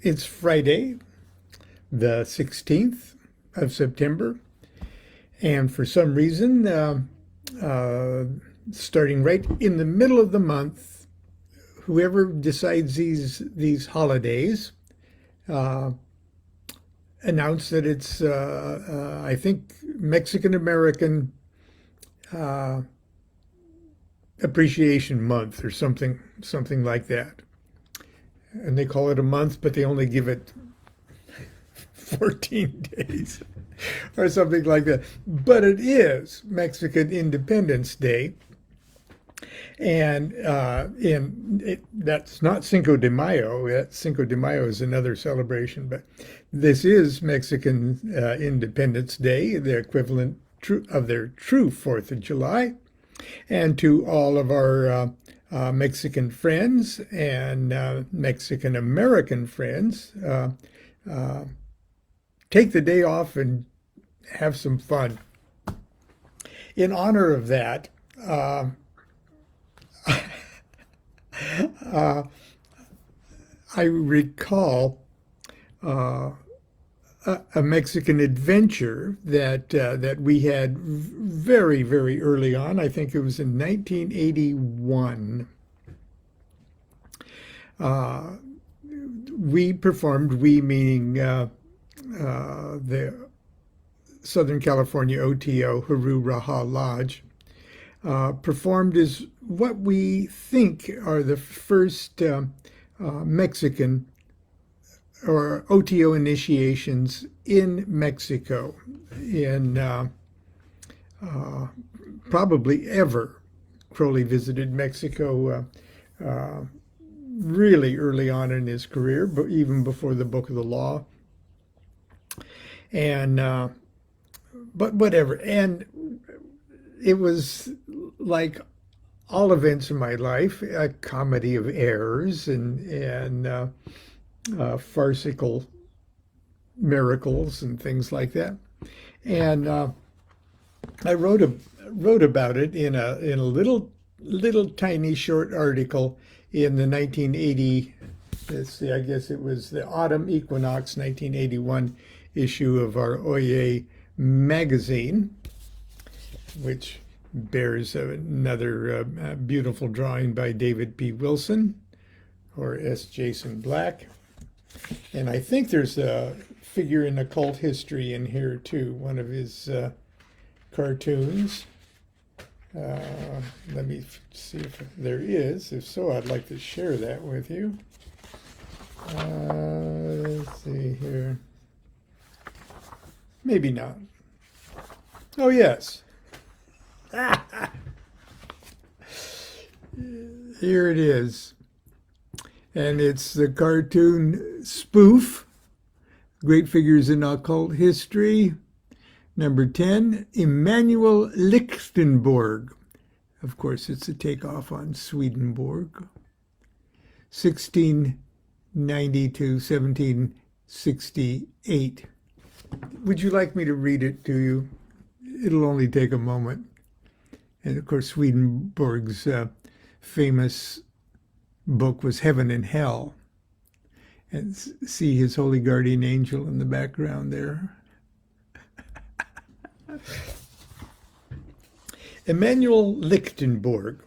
It's Friday, the 16th of September, and for some reason, uh, starting right in the middle of the month, whoever decides these holidays uh, announce that it's, I think, Mexican American uh, Appreciation Month or something like that. And they call it a month, but they only give it 14 days or something like that. But it is Mexican Independence Day. And that's not Cinco de Mayo. Cinco de Mayo is another celebration, but this is Mexican Independence Day, the equivalent of their true 4th of July. And to all of our Mexican friends and Mexican American friends, uh, take the day off and have some fun. In honor of that, uh, I recall uh, a Mexican adventure that we had very, very early on. I think it was in 1981. Uh, we meaning the Southern California OTO, Haru Raha Lodge, performed as what we think are the first Mexican or OTO initiations in Mexico, in probably ever. Crowley visited Mexico really early on in his career, but even before the Book of the Law. And but whatever. And it was like all events in my life, a comedy of errors and farcical miracles and things like that. And I wrote about it in a little tiny short article in the 1980. Let's see, I guess it was the autumn equinox 1981 issue of our Oye magazine, which bears another beautiful drawing by David P. Wilson or S. Jason Black. And I think there's a figure in occult history in here too, one of his cartoons. Let me see if there is. If so, I'd like to share that with you. Let's see here. Maybe not. Oh, yes. Here it is. And it's the cartoon spoof, Great Figures in Occult History, number 10, Emanuel Lichtenborg. Of course, it's a takeoff on Swedenborg. 1690 to 1768. Would you like me to read it to you? It'll only take a moment. And of course, Swedenborg's famous book was Heaven and Hell. And see his holy guardian angel in the background there. Emanuel Lichtenborg,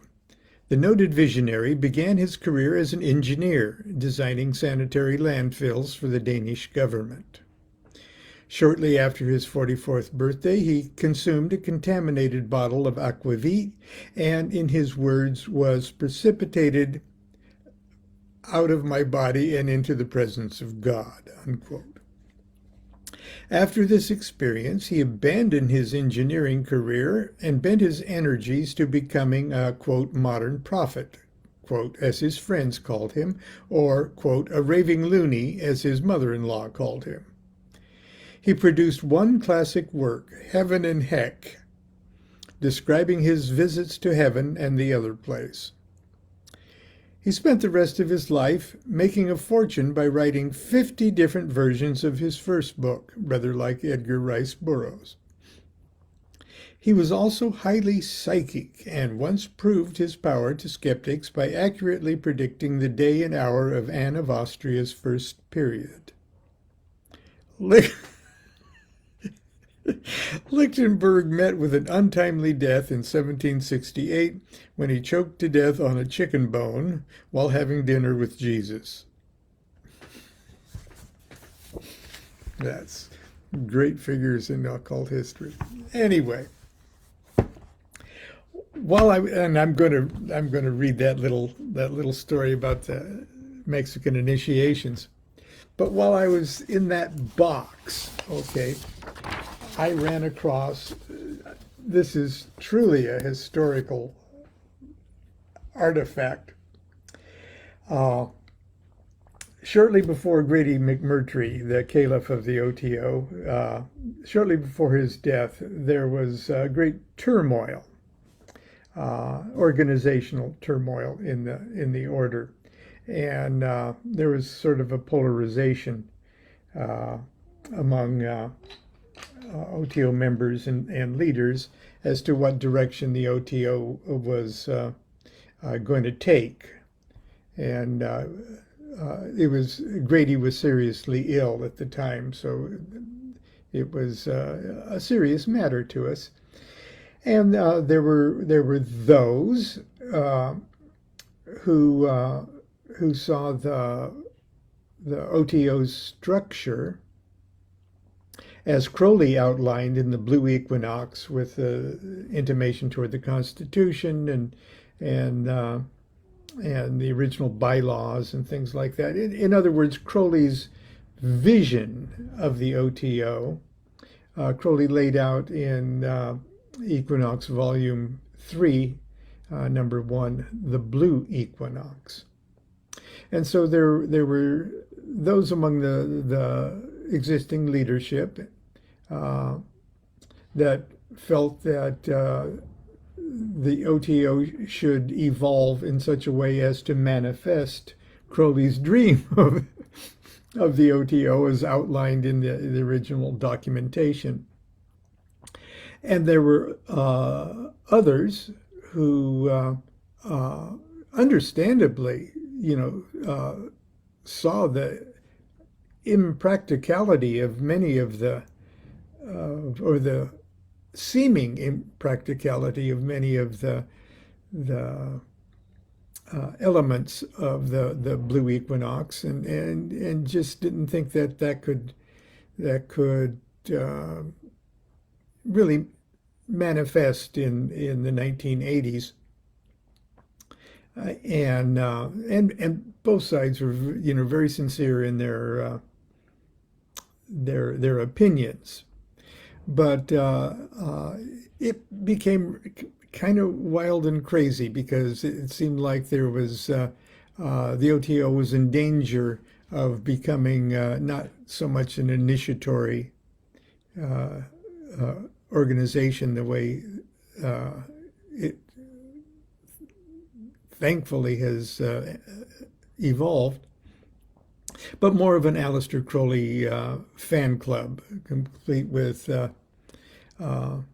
the noted visionary, began his career as an engineer, designing sanitary landfills for the Danish government. Shortly after his 44th birthday, he consumed a contaminated bottle of aquavit and, in his words, was precipitated out of my body and into the presence of God, unquote. After this experience, he abandoned his engineering career and bent his energies to becoming a, quote, modern prophet, quote, as his friends called him, or, quote, a raving loony, as his mother-in-law called him. He produced one classic work, Heaven and Heck, describing his visits to heaven and the other place. He spent the rest of his life making a fortune by writing 50 different versions of his first book, rather like Edgar Rice Burroughs. He was also highly psychic and once proved his power to skeptics by accurately predicting the day and hour of Anne of Austria's first period. Lichtenberg met with an untimely death in 1768 when he choked to death on a chicken bone while having dinner with Jesus. That's great figures in occult history. Anyway, I'm going to read that little story about the Mexican initiations. But while I was in that box, okay, I ran across, this is truly a historical artifact. Shortly before Grady McMurtry, the caliph of the OTO, shortly before his death, there was great turmoil, organizational turmoil in the order. And there was sort of a polarization among OTO members and leaders as to what direction the OTO was going to take. And Grady was seriously ill at the time, so it was a serious matter to us. And there were those who saw the OTO's structure as Crowley outlined in the Blue Equinox, with intimation toward the Constitution and the original bylaws and things like that. In other words, Crowley's vision of the OTO, Crowley laid out in Equinox Volume 3, number 1, the Blue Equinox. And so there were those among the existing leadership that felt that the OTO should evolve in such a way as to manifest Crowley's dream of the OTO as outlined in the original documentation. And there were others who understandably, saw the impracticality of many of the seeming impracticality of many of the elements of the Blue Equinox, and just didn't think that could really manifest in the 1980s. And both sides were, very sincere in their opinions, but it became kind of wild and crazy because it seemed like there was the OTO was in danger of becoming not so much an initiatory organization the way it thankfully has evolved, but more of an Aleister Crowley fan club, complete with, kind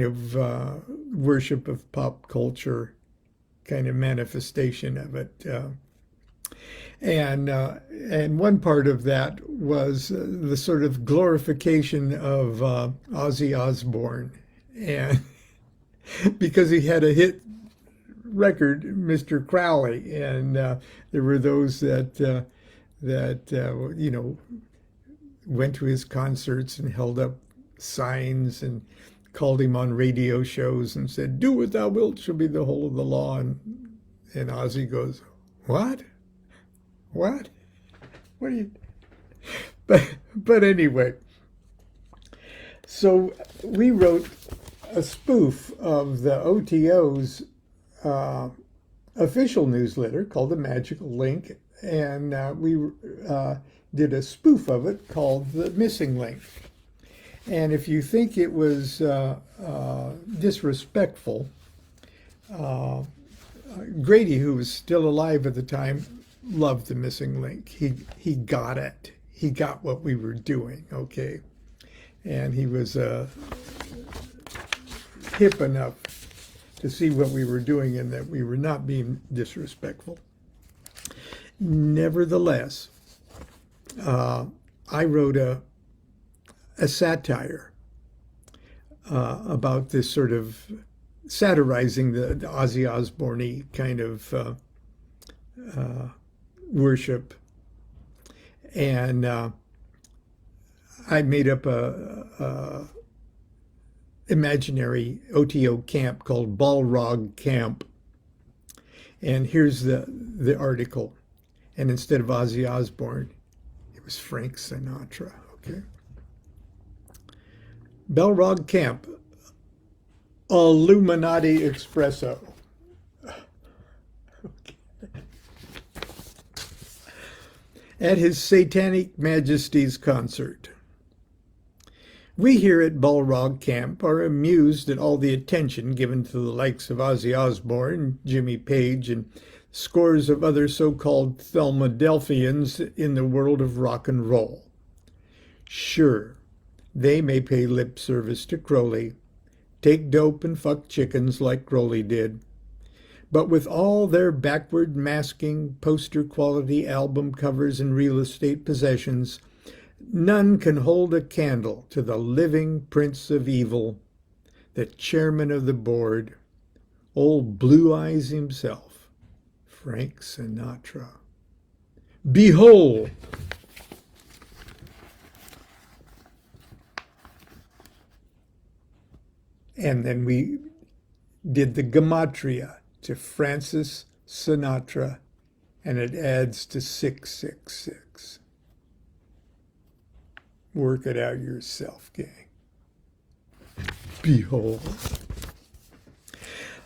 of worship of pop culture, kind of manifestation of it. And one part of that was the sort of glorification of Ozzy Osbourne, and because he had a hit record, Mr. Crowley, and there were those that went to his concerts and held up signs and called him on radio shows and said, "Do what thou wilt shall be the whole of the law." And Ozzy goes, What are you? But anyway, so we wrote a spoof of the OTO's official newsletter called The Magical Link, and we did a spoof of it called The Missing Link. And if you think it was disrespectful, Grady, who was still alive at the time, loved The Missing Link. He got it. He got what we were doing, okay? And he was hip enough to see what we were doing and that we were not being disrespectful. Nevertheless, I wrote a satire about this sort of satirizing the Ozzy Osbourne kind of worship. And I made up a imaginary OTO camp called Balrog Camp. And here's the article. And instead of Ozzy Osbourne, it was Frank Sinatra, okay? Balrog Camp, Illuminati Espresso. Okay. At His Satanic Majesty's concert. We here at Balrog Camp are amused at all the attention given to the likes of Ozzy Osbourne, Jimmy Page, and scores of other so-called Thelmadelphians in the world of rock and roll. Sure, they may pay lip service to Crowley, take dope and fuck chickens like Crowley did, but with all their backward masking, poster-quality album covers and real estate possessions, none can hold a candle to the living Prince of Evil, the chairman of the board, old Blue Eyes himself, Frank Sinatra. Behold! And then we did the gematria to Francis Sinatra, and it adds to 666. Work it out yourself, gang. Behold.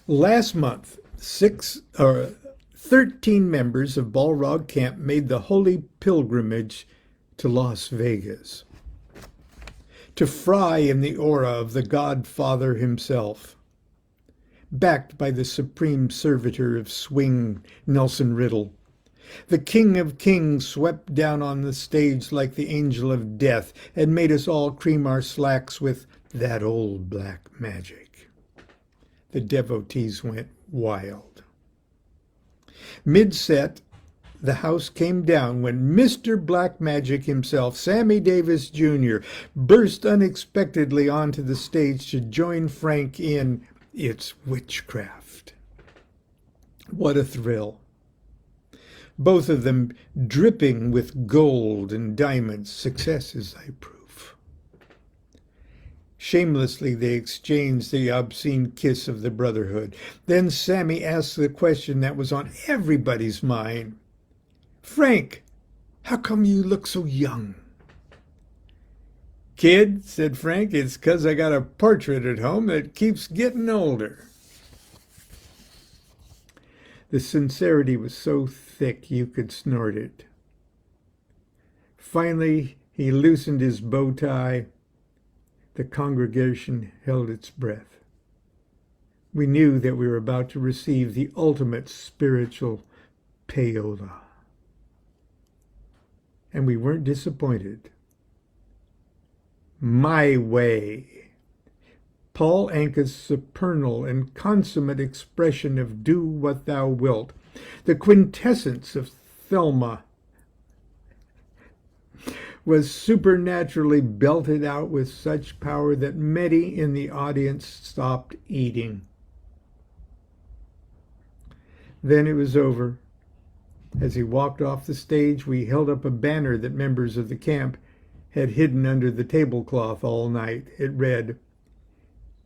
Last month, 13 members of Balrog Camp made the holy pilgrimage to Las Vegas to fry in the aura of the Godfather himself, backed by the supreme servitor of swing, Nelson Riddle. The King of Kings swept down on the stage like the angel of death and made us all cream our slacks with that old black magic. The devotees went wild. Mid-set, the house came down when Mr. Black Magic himself, Sammy Davis Jr., burst unexpectedly onto the stage to join Frank in It's Witchcraft. What a thrill. Both of them dripping with gold and diamonds. Success is thy proof. Shamelessly, they exchanged the obscene kiss of the Brotherhood. Then Sammy asked the question that was on everybody's mind. Frank, how come you look so young? Kid, said Frank, it's 'cause I got a portrait at home that keeps getting older. The sincerity was so thick you could snort it. Finally, he loosened his bow tie. The congregation held its breath. We knew that we were about to receive the ultimate spiritual payola. And we weren't disappointed. My way. Paul Anka's supernal and consummate expression of do what thou wilt, the quintessence of Thelma, was supernaturally belted out with such power that many in the audience stopped eating. Then it was over. As he walked off the stage, we held up a banner that members of the camp had hidden under the tablecloth all night. It read,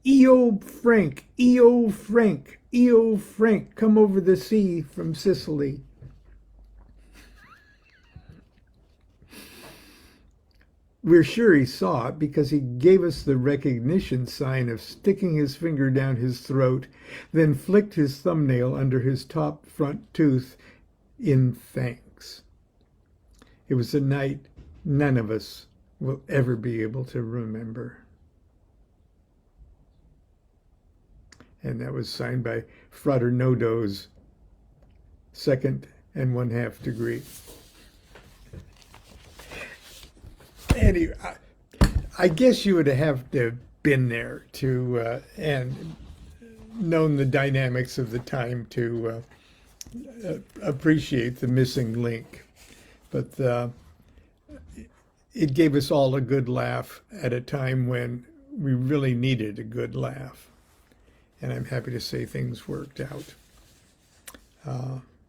E.O. Frank, E.O. Frank, E.O. Frank, come over the sea from Sicily. We're sure he saw it because he gave us the recognition sign of sticking his finger down his throat, then flicked his thumbnail under his top front tooth in thanks. It was a night none of us will ever be able to remember. And that was signed by Frater Nodo's 2nd and 1/2 degree. Anyway, I guess you would have to been there and known the dynamics of the time to appreciate the missing link. But it gave us all a good laugh at a time when we really needed a good laugh. And I'm happy to say things worked out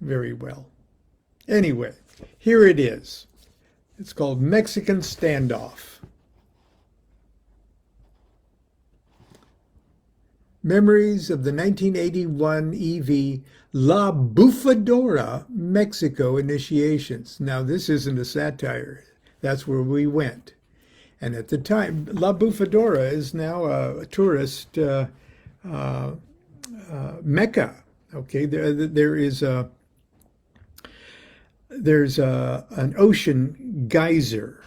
very well. Anyway, here it is. It's called Mexican Standoff. Memories of the 1981 EV La Bufadora, Mexico initiations. Now, this isn't a satire. That's where we went. And at the time, La Bufadora is now a tourist mecca. Okay, there's an ocean geyser.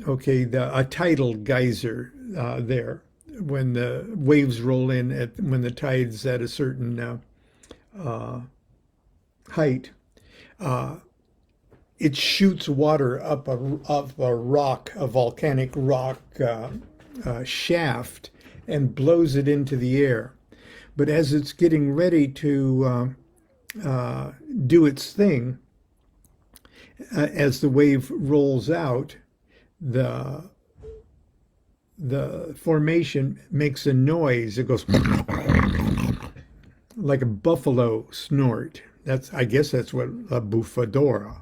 Okay, a tidal geyser there. When the waves roll in when the tide's at a certain height, it shoots water up a rock, a volcanic rock shaft, and blows it into the air. But as it's getting ready to do its thing, as the wave rolls out, the formation makes a noise. It goes like a buffalo snort. I guess that's what a bufadora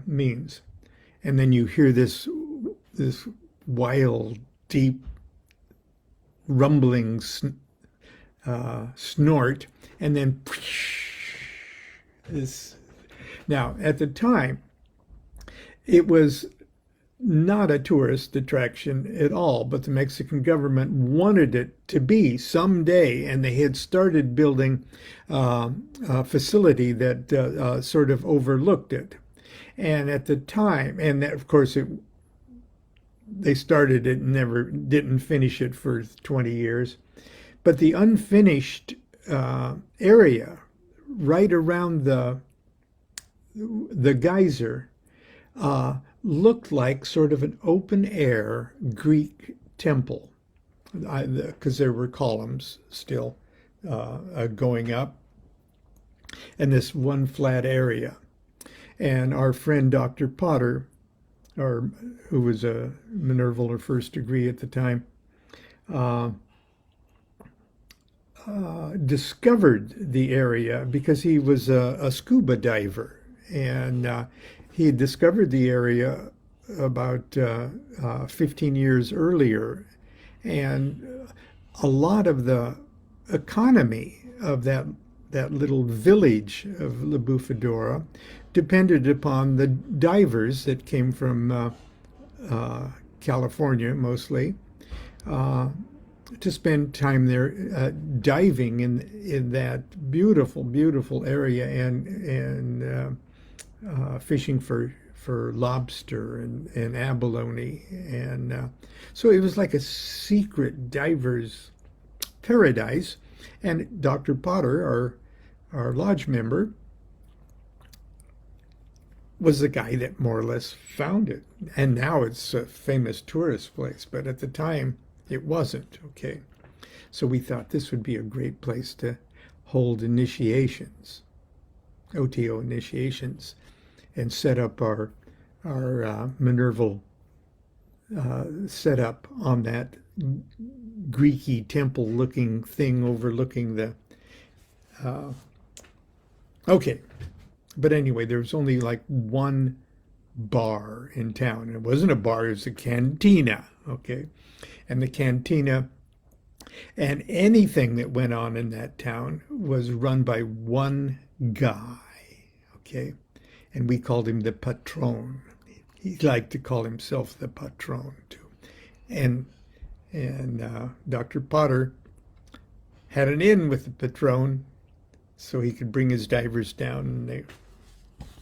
means. And then you hear this wild, deep, rumbling snort, and then this. Now, at the time, it was not a tourist attraction at all, but the Mexican government wanted it to be someday, and they had started building a facility that sort of overlooked it. And at the time, and that, of course, they started it and never didn't finish it for 20 years. But the unfinished area right around the geyser looked like sort of an open-air Greek temple, because there were columns still going up, and this one flat area. And our friend Dr. Potter, who was a Minerval or first degree at the time, discovered the area because he was a scuba diver, and he had discovered the area about 15 years earlier, and a lot of the economy of that little village of La Bufadora depended upon the divers that came from California mostly, to spend time there diving in that beautiful, beautiful area and fishing for lobster and abalone. And so it was like a secret diver's paradise. And Dr. Potter, our lodge member, was the guy that more or less found it. And now it's a famous tourist place, but at the time it wasn't. Okay, so we thought this would be a great place to hold initiations, OTO initiations, and set up our Minerval setup on that Greeky temple-looking thing overlooking the. Okay, but anyway, there was only like one bar in town. And it wasn't a bar; it was a cantina. Okay, and the cantina and anything that went on in that town was run by one guy. Okay, and we called him the patron. He liked to call himself the patron too, and Dr. Potter had an in with the patron, so he could bring his divers down. And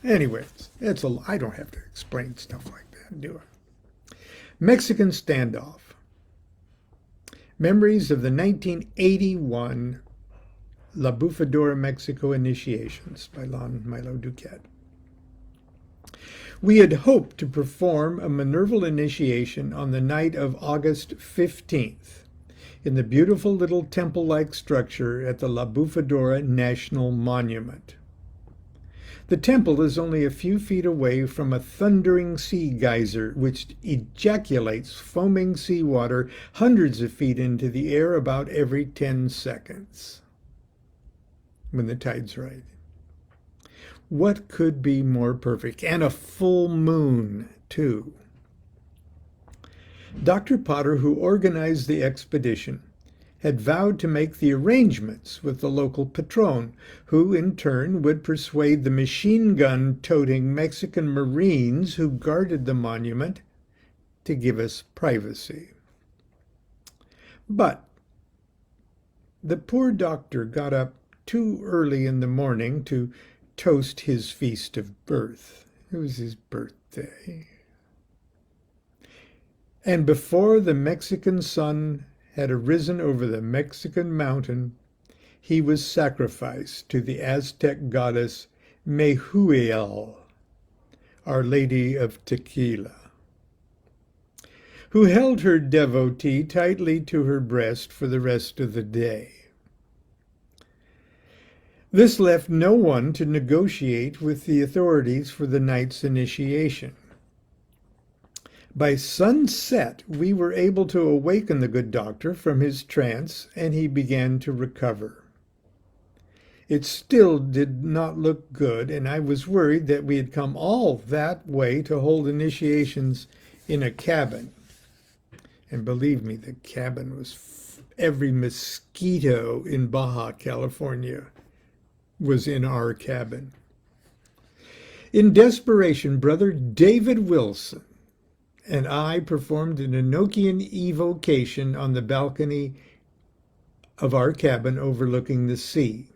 anyways, I don't have to explain stuff like that, do I? Mexican Standoff. Memories of the 1981 La Bufadora, Mexico initiations by Lon Milo Duquette. We had hoped to perform a Minerval initiation on the night of August 15th in the beautiful little temple-like structure at the La Bufadora National Monument. The temple is only a few feet away from a thundering sea geyser which ejaculates foaming seawater hundreds of feet into the air about every 10 seconds when the tide's right. What could be more perfect? And a full moon, too. Dr. Potter, who organized the expedition, had vowed to make the arrangements with the local patron, who in turn would persuade the machine gun-toting Mexican Marines who guarded the monument to give us privacy. But the poor doctor got up too early in the morning to toast his feast of birth. It was his birthday. And before the Mexican sun had arisen over the Mexican mountain, he was sacrificed to the Aztec goddess Mehuel, Our Lady of Tequila, who held her devotee tightly to her breast for the rest of the day. This left no one to negotiate with the authorities for the night's initiation. By sunset, we were able to awaken the good doctor from his trance, and he began to recover. It still did not look good, and I was worried that we had come all that way to hold initiations in a cabin. And believe me, the cabin was every mosquito in Baja California was in our cabin. In desperation, Brother David Wilson and I performed an Enochian evocation on the balcony of our cabin overlooking the sea.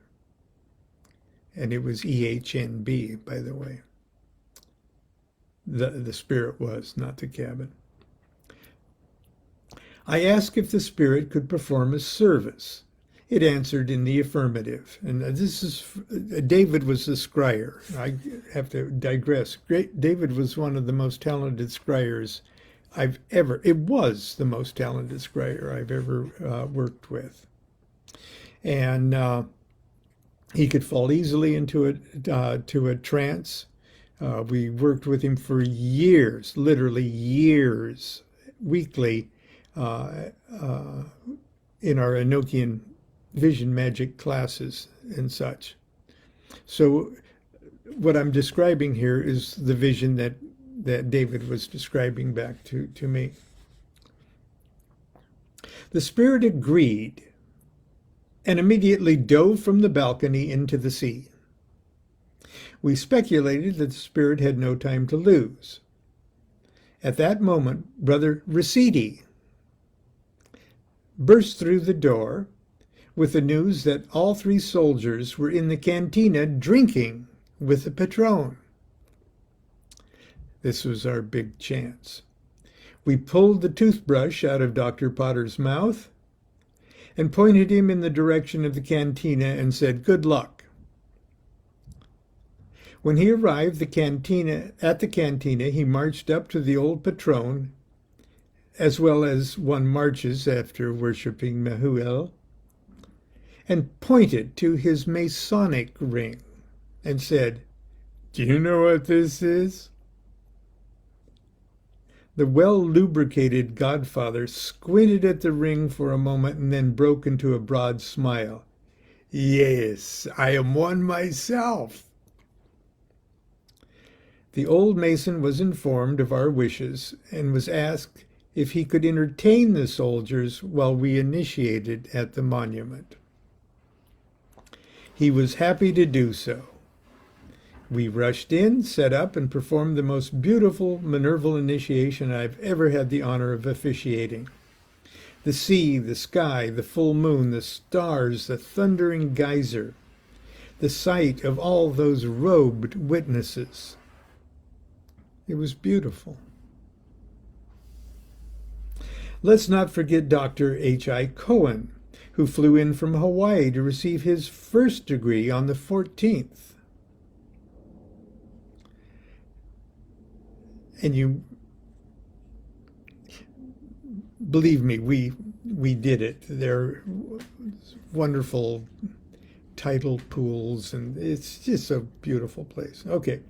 And it was EHNB, by the way. The spirit was, not the cabin. I asked if the spirit could perform a service. It answered in the affirmative. And David was the scryer. I have to digress. David was one of the most talented scryers it was the most talented scryer I've ever worked with. And he could fall easily into a trance. We worked with him for years, literally years, weekly, in our Enochian vision magic classes and such. So what I'm describing here is the vision that David was describing back to me. The spirit agreed and immediately dove from the balcony into the sea. We speculated that the spirit had no time to lose. At that moment, Brother Ricidi burst through the door with the news that all 3 soldiers were in the cantina drinking with the patron. This was our big chance. We pulled the toothbrush out of Dr. Potter's mouth and pointed him in the direction of the cantina and said, "Good luck." When he arrived at the cantina, he marched up to the old patron, as well as one marches after worshiping Mehuel, and pointed to his Masonic ring and said, "Do you know what this is?" The well-lubricated godfather squinted at the ring for a moment and then broke into a broad smile. "Yes, I am one myself." The old Mason was informed of our wishes and was asked if he could entertain the soldiers while we initiated at the monument. He was happy to do so. We rushed in, set up, and performed the most beautiful Minerval initiation I've ever had the honor of officiating. The sea, the sky, the full moon, the stars, the thundering geyser, the sight of all those robed witnesses. It was beautiful. Let's not forget Dr. H.I. Cohen, who flew in from Hawaii to receive his first degree on the 14th. and you believe me, we did it. They're wonderful tidal pools, and it's just a beautiful place. Okay.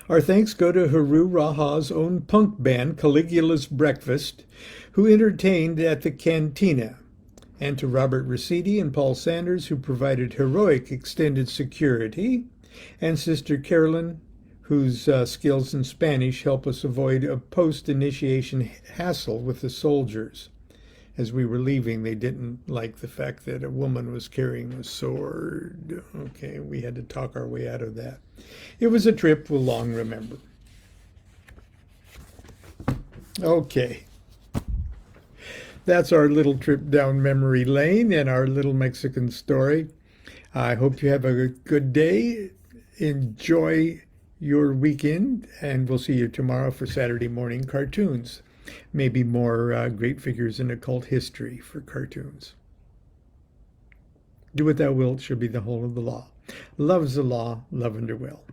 Our thanks go to Haru Raha's own punk band, Caligula's Breakfast, who entertained at the Cantina, and to Robert Rossetti and Paul Sanders, who provided heroic extended security, and Sister Carolyn, whose skills in Spanish help us avoid a post-initiation hassle with the soldiers. As we were leaving, they didn't like the fact that a woman was carrying a sword. Okay, we had to talk our way out of that. It was a trip we'll long remember. Okay. That's our little trip down memory lane and our little Mexican story. I hope you have a good day. Enjoy your weekend, and we'll see you tomorrow for Saturday morning cartoons. Maybe more great figures in occult history for cartoons. Do what thou wilt shall be the whole of the law. Love's the law, love under will.